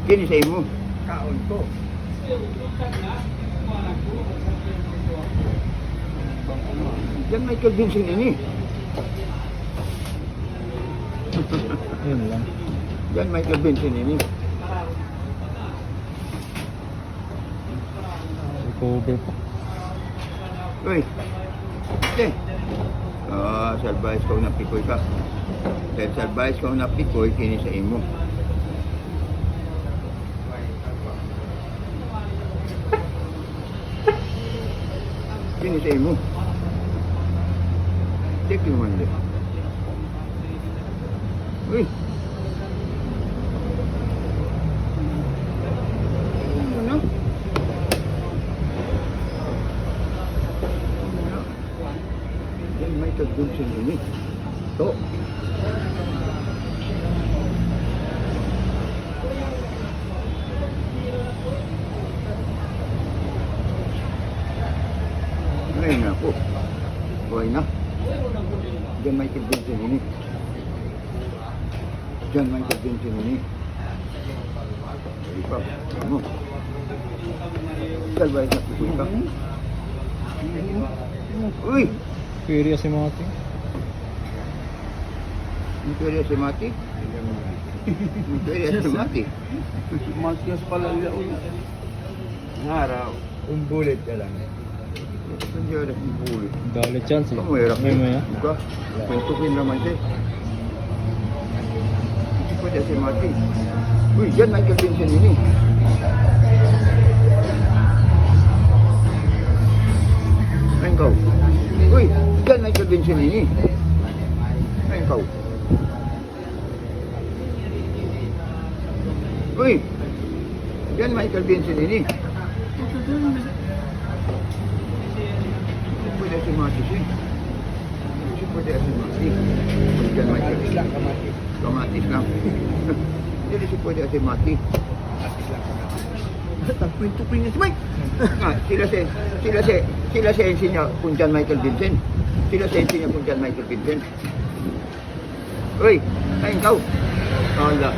Kini sa imo. Kaon ko. Yan Michael Vincent ini. Yun lang. Yan Michael Vincent ini. Recover pa. Uy. Okay. Salbayas ko na pikoy ka. Dahil salbayas ko na pikoy, kini sa imo. Kini sa imo. Check yung man din. Uy. Ano? Yan may tagdunsin ini. To. Ngayon na po. Buhay na. Diyan may tagdunsin ini. Diyan may tagdunsin ini. Hindi pa. Ano? Salbay sa pikoy ka. Uy! Curious si Mati. Imperial si Mati? Imperial si Mati? Matias pala nila ulit. Ngaraw. Umbulit ka lang. Imperial si Bulit. Dali chance eh. Mahirap May yun. maya. Buka. Pintukin naman siya. Hindi pwede si Mati. Uy, dyan Michael Vincent ini. Ayun kau. Uy, dyan Michael Vincent ini. Ayun kau. Uy, dyan Michael Vincent ini. Hindi pwede si Mati siya. Hindi pwede si Mati. Dyan Michael Kamatis lang, kamatis. Kamatis lang. Hindi si pwede si Mati. Kamatis lang, kamatis. Tupin niya si Mike. Sila sa ensi niya kung dyan Michael Vincent. Sila sa ensi niya kung dyan Michael Vincent. Uy, ayun kau. Wala.